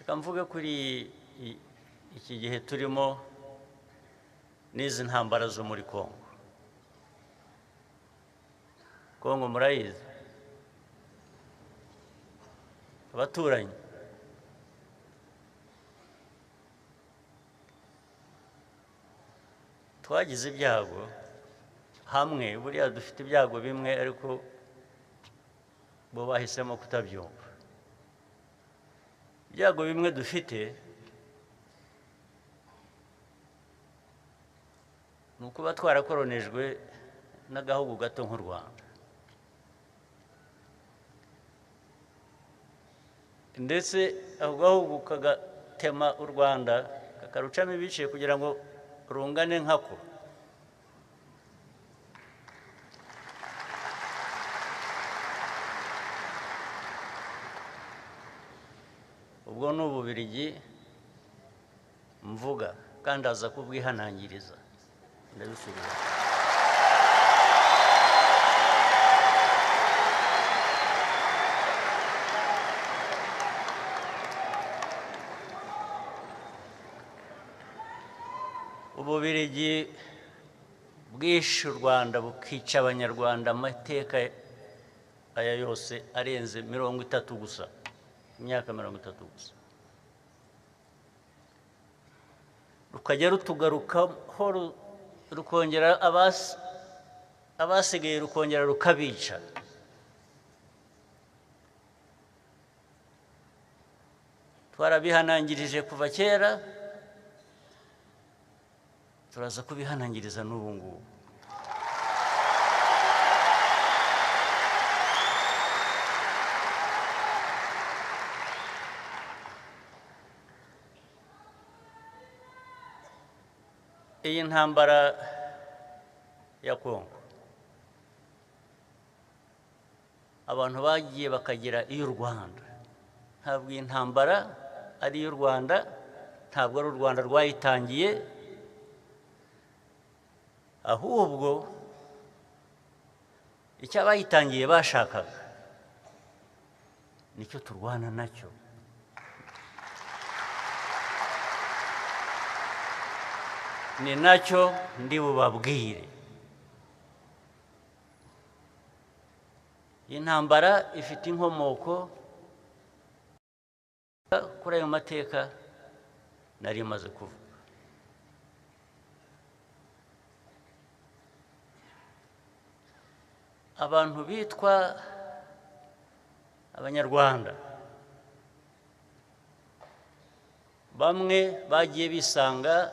reka mvuge kuri iki gihe turimo n'izi ntambara zo muri Kongo. Kongo murayizi, abaturanyi. Twagize ibyago hamwe, buriya dufite ibyago bimwe ariko bo bahisemo kutabyumva. Ibyago bimwe dufite ni ukuba twarakoronejwe n'agahugu gato nk'u Rwanda, ndetse ako gahugu kagatema u Rwanda kakarucamo ibice kugira ngo rungane nkako. Ubwo ni Ububiligi mvuga, kandi aza kubwihanangiriza. Ndabisubira. Ububiligi bwishe u Rwanda bukica Abanyarwanda amateka aya yose arenze 30 gusa, imyaka 30 gusa. Rukajya rutugarukaho, rukongera abasigaye rukongera rukabica. Twarabihanangirije kuva kera, turaza kubihanangiriza n'ubu ngubu. Iyi ntambara ya Kongo, abantu bagiye bakagira iy'u Rwanda. Ntabwo iyi ntambara ari iy'u Rwanda, ntabwo ari u Rwanda rwayitangiye, ahubwo icyo abayitangiye bashakaga nicyo turwana nacyo. Ni nacyo ndi bubabwire. Iyi ntambara ifite inkomoko kuri ayo mateka nari maze kuvuga. Abantu bitwa Abanyarwanda bamwe bagiye bisanga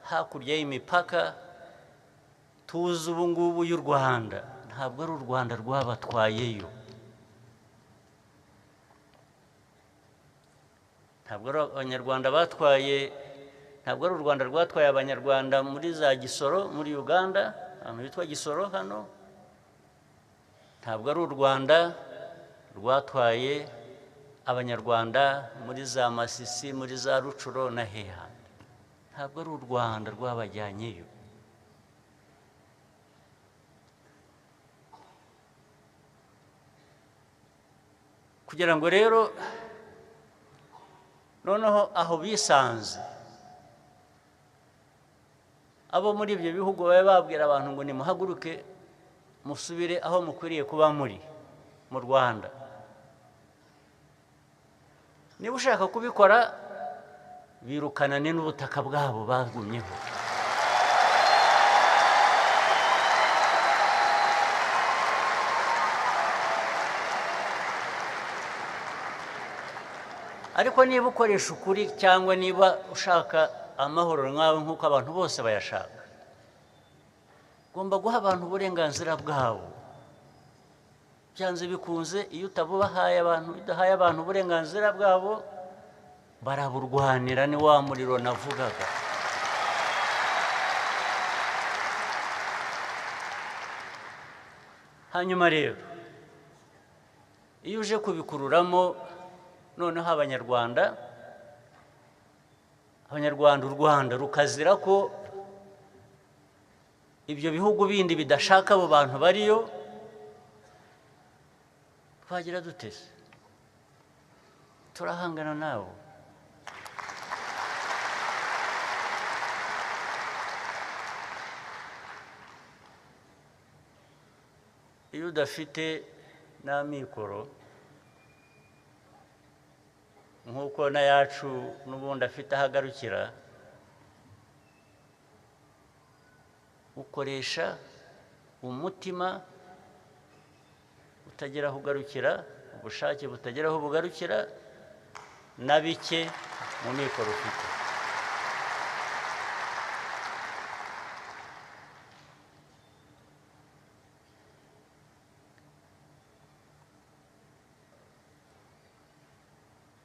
hakurya y'imipaka tuzi ubu ngubu y'u Rwanda. Ntabwo ari u Rwanda rwabatwayeyo, ntabwo ari Abanyarwanda batwaye, ntabwo ari u Rwanda rwatwaye Abanyarwanda muri za Gisoro muri Uganda, ahantu bitwa Gisoro hano. Ntabwo ari u Rwanda rwatwaye Abanyarwanda muri za Masisi, muri za Rucuro na hehandi. Ntabwo ari u Rwanda rwabajyanyeyo. Kugira ngo rero noneho aho bisanze, abo muri ibyo bihugu babe babwira abantu ngo nimuhaguruke musubire aho mukwiriye kuba muri mu Rwanda. Niba ushaka kubikora, birukanane n'ubutaka bwabo bagumyeho. Ariko niba ukoresha ukuri, cyangwa niba ushaka amahoro nkawe nk'uko abantu bose bayashaka, ugomba guha abantu uburenganzira bwabo. Byanze bikunze, iyo utabubahaye abantu, udahaye abantu uburenganzira bwabo, baraburwanira. Ni wa muriro navugaga. Hanyuma rero iyo uje kubikururamo noneho Abanyarwanda, u Rwanda rukazira ko ibyo bihugu bindi bidashaka abo bantu bariyo, twagira dutese, turahangana nabo. iyo udafite n'amikoro nk'uko na yacu n'ubundi afite ahagarukira, ukoresha umutima utagira aho ugarukira, ubushake butagira aho bugarukira, na bike mu mikoro ufite.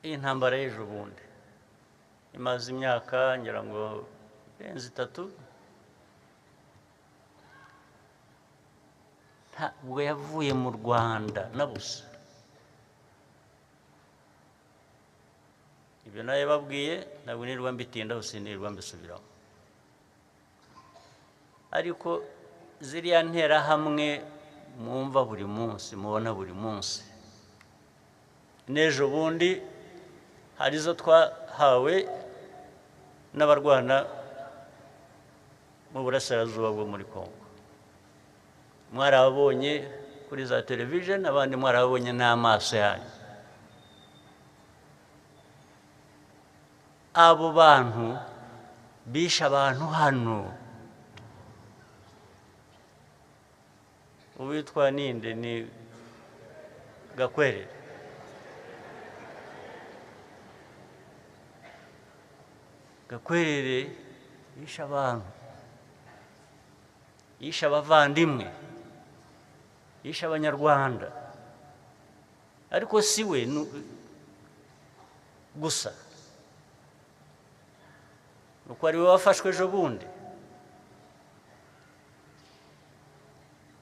Iyi ntambara y'ejo bundi imaze imyaka ngira ngo irenze 3, ntabwo yavuye mu Rwanda na busa. Ibyo nayo babwiye ntabwo nirwa mbitindaho, sinirwa mbisubiramo, ariko ziriya ntera hamwe mwumva buri munsi, mubona buri munsi, n'ejo bundi hari izo twahawe n'abarwana mu burasirazuba bwo muri Congo. Mwarabonye kuri za television, abandi mwarabonye n'amaso yanyu. Abo bantu bishe abantu hano. Uwitwa ninde? Ni Gakwerere. Gakwerere yishe abantu, yishe abavandimwe, yishe abanyarwanda, ariko si we gusa, nuko ari we wafashwe ejo bundi.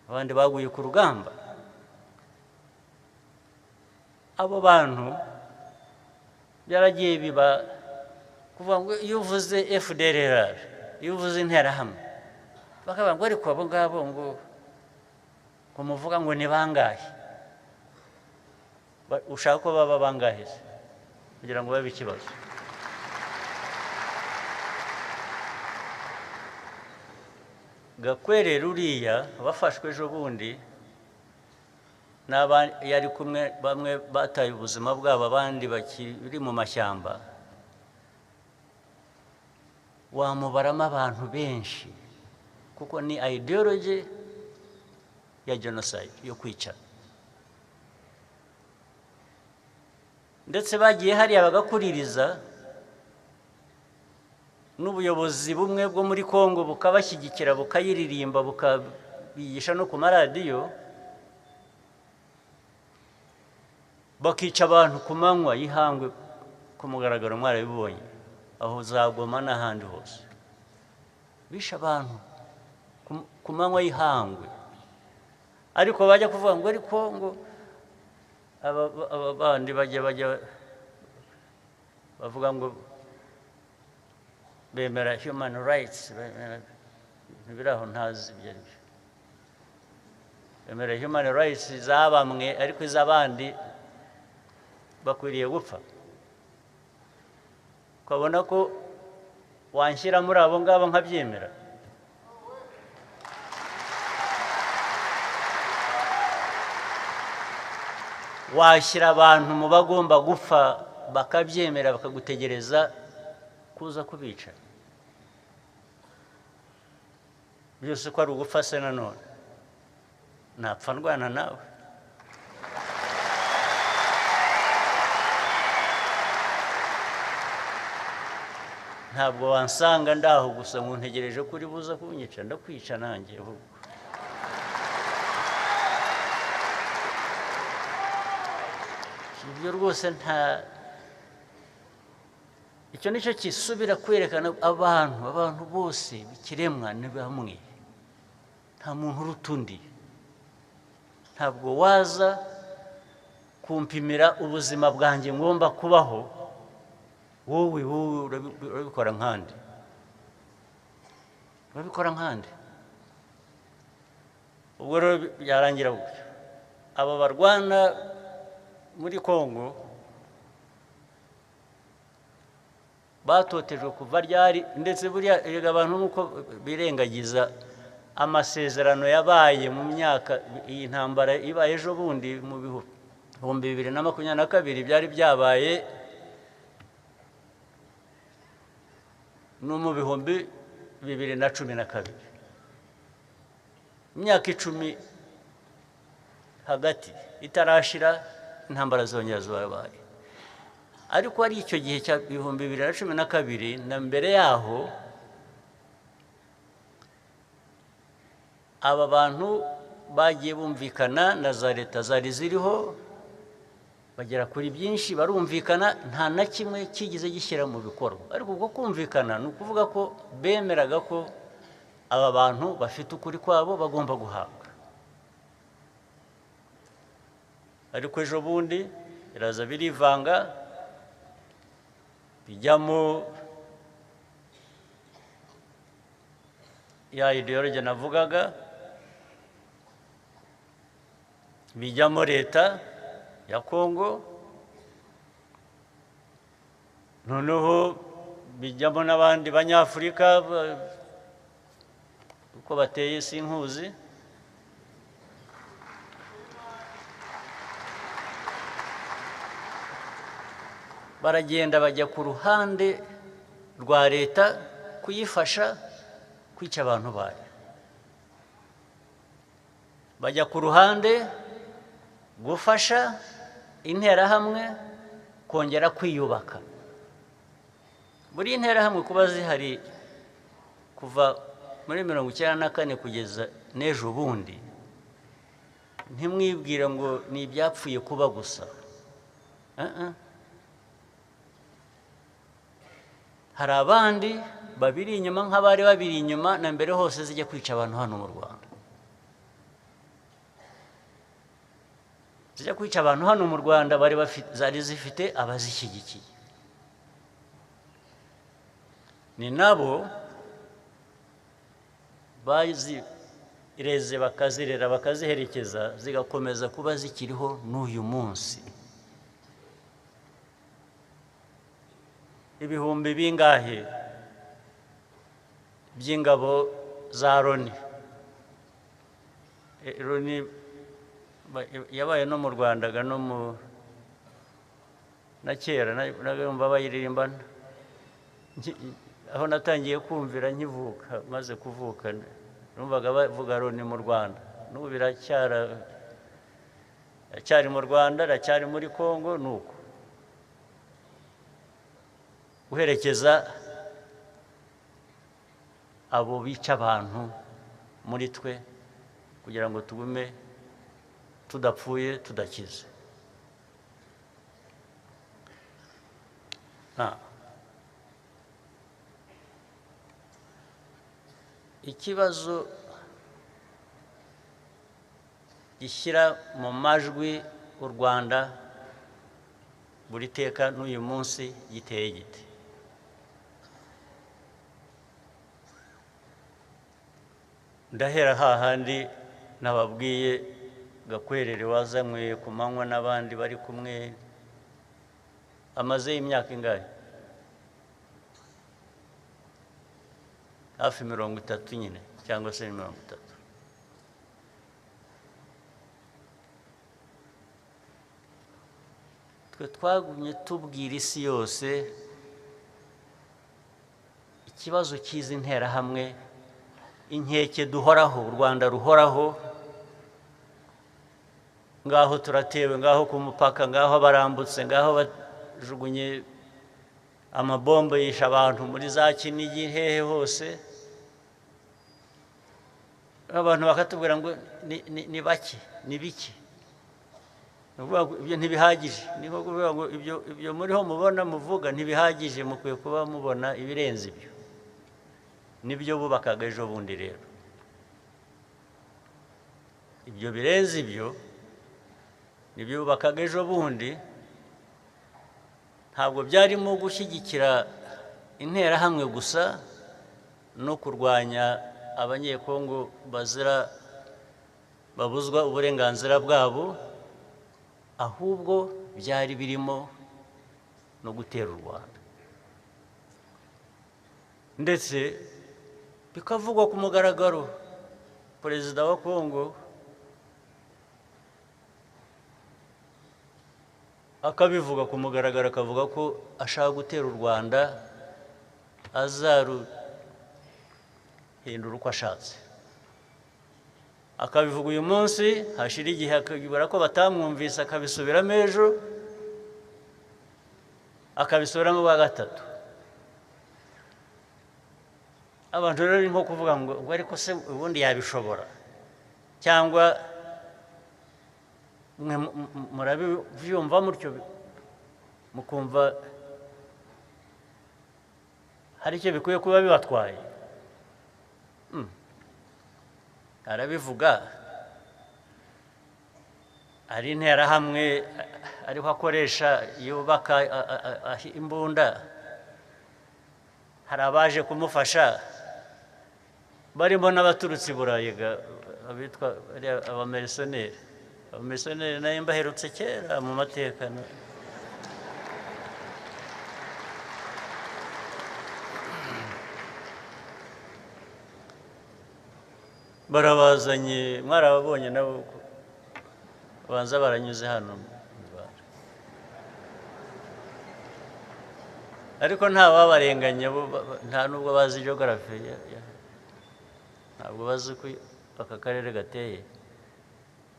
Abandi baguye ku rugamba. Abo bantu byaragiye biba kuvuga ngo iyo uvuze FDLR, iyo uvuze interahamwe, bakavuga ngo ariko abo ngabo ngo muvuga ngo ni bangahe? Ushaka ko baba bangahe kugira ngo babe ikibazo? Gakwerere uriya bafashwe ejo bundi, yari kumwe, bamwe bataye ubuzima bwabo, abandi bakiri mu mashyamba. Wamubaramo abantu benshi, kuko ni ideology ya genocide, yo kwica. Ndetse bagiye hariya bagakuririza, n'ubuyobozi bumwe bwo muri Congo bukabashyigikira, bukayiririmba, bukabigisha no ku maradiyo, bakica abantu ku manywa y'ihangwe, ku mugaragaro mwarabibonye, aho za Goma n'ahandi hose. Bishe abantu ku manywa y'ihangwe, ariko bajya kuvuga ngo ariko ngo aba bandi bajya bavuga ngo bemera human rights, biraho ntazi ibyo ari byo. Bemera human rights za bamwe, ariko iz'abandi bakwiriye gupfa. Ukabona ko wanshyira muri abo ngabo nkabyemera? Washyira abantu mu bagomba gupfa bakabyemera, bakagutegereza kuza kubica? Byose ko ari ugupfa se nanone? Napfa ndwana nawe? Ntabwo wansanga ndaho gusa ngo ntegereje ko uri buza kunyica, ndakwica nanjye. Ibyo rwose icyo nicyo kisubira kwerekana abantu bose b'ikiremwa ni bamwe, nta muntu uruta undi. Ntabwo waza kumpimira ubuzima bwanjye ngomba kubaho, wowe urabikora nkande, ubwo rero byarangira gutyo. Aba barwana muri Congo batotejwe kuva ryari, ndetse buriya abantu nuko birengagiza amasezerano yabaye mu myaka iyi ntambara ibaye ejo bundi mu bihumbi 2022 byari byabaye no mu bihumbi 2012 imyaka 10 hagati itarashira intambara zongera zabaye ariko ari icyo gihe cya 2012 na mbere yaho aba bantu bagiye bumvikana na za leta zari ziriho bagera kuri byinshi barumvikana nta na kimwe kigize gishyira mu bikorwa ariko ubwo kumvikana ni ukuvuga ko bemeraga ko aba bantu bafite ukuri kwabo bagomba guhabwa ariko ejo bundi biraza birivanga bijyamo ya ideology navugaga bijyamo leta ya Kongo noneho bijyamo n'abandi banyafurika uko bateye sinkuzi baragenda bajya ku ruhande rwa leta kuyifasha kwica abantu bayo bajya ku ruhande gufasha interahamwe kongera kwiyubaka muri interahamwe kuba zihari kuva muri 1994 kugeza n'ejo bundi ntimwibwire ngo ni ibyapfuye kuba gusa hari abandi babiri inyuma nk'abari babiri inyuma na mbere hose zijya kwica abantu hano mu Rwanda zijya kwica abantu hano mu Rwanda zari zifite abazishyigikiye ni nabo bazireze bakazirera bakaziherekeza zigakomeza kuba zikiriho n'uyu munsi ibihumbi bingahe by'ingabo za Loni yabaye no mu Rwanda no mu na kera nabumva bayiririmbana aho natangiye kumvira nkivuka maze kuvuka numvaga bavuga Loni mu Rwanda n'ubu biracyari mu Rwanda racyari muri Kongo nuko guherekeza abo bica abantu muri twe kugira ngo tugume tudapfuye tudakize ikibazo gishyira mu majwi u Rwanda buri teka n'uyu munsi giteye gite ndahera hahandi nababwiye Gakwerere wazanywe ku manywa n'abandi bari kumwe amaze imyaka ingahe hafi 30 nyine cyangwa se 30 twe twagumye tubwira isi yose ikibazo cy'izi nterahamwe inkeke duhoraho u Rwanda ruhoraho ngaho turatewe ngaho ku mupaka ngaho barambutse ngaho bajugunye amabombe yisha abantu muri za Kinigi hehe hose abantu bakatubwira ngo ni bake ni biki ibyo ntibihagije niho kuvuga ngo ibyo muriho mubona muvuga ntibihagije mukwiye kuba mubona ibirenze ibyo nibyo bubakaga ejo bundi rero ibyo birenze ibyo nibyo bubakaga ejo bundi ntabwo byarimo gushyigikira interahamwe gusa no kurwanya abanyekongo babuzwa uburenganzira bwabo ahubwo byari birimo no gutera u Rwanda ndetse bikavugwa ku mugaragaro perezida wa Kongo akabivuga ku mugaragaro, akavuga ko ashaka gutera u Rwanda, azaruhindura uko ashatse. Akabivuga uyu munsi, hashira igihe akibura ko batamwumvise, akabisubiramo ejo, akabisubiramo bwa gatatu. Abantu rero nko kuvuga ngo ariko se ubundi yabishobora, cyangwa murabyumva mutyo mukumva hari icyo bikwiye kuba bibatwaye. Arabivuga, ari interahamwe ariho akoresha yubaka imbunda, hari abaje kumufasha barimo n'abaturutse i Burayi abitwa abamerisoneri. Abamerisoneri nayo mbaherutse kera mu mateka. Barabazanye, mwarababonye nabo banza baranyuze hano mu Rwanda, ariko nta wabarenganya, nta nubwo bazi geography, ntabwo bazi ko aka karere gateye,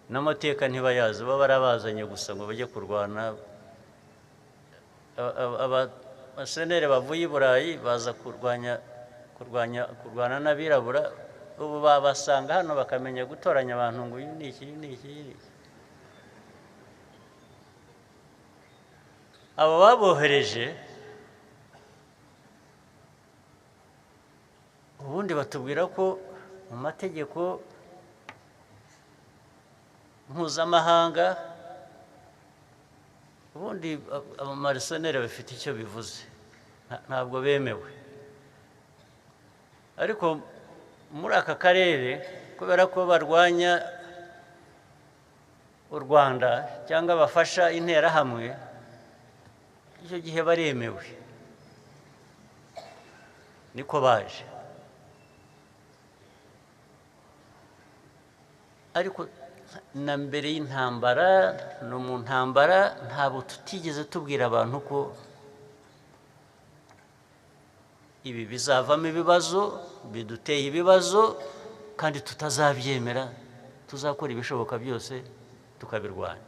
n'amateka ntibayazi. Bo barabazanye gusa ngo bajye kurwana. Abasenere bavuye i Burayi baza kurwana n'abirabura, ubu babasanga hano bakamenya gutoranya abantu ngo uyu ni iki, uyu ni iki, uyu ni iki. Abo babohereje ubundi batubwira ko mu mategeko mpuzamahanga ubundi abamarisoneri bafite icyo bivuze, ntabwo bemewe. Ariko muri aka karere kubera ko barwanya u Rwanda cyangwa bafasha interahamwe, icyo gihe baremewe, niko baje. Ariko na mbere y'intambara no mu ntambara ntabwo tutigeze tubwira abantu ko ibi bizavamo ibibazo, biduteye ibibazo, kandi tutazabyemera, tuzakora ibishoboka byose tukabirwanya.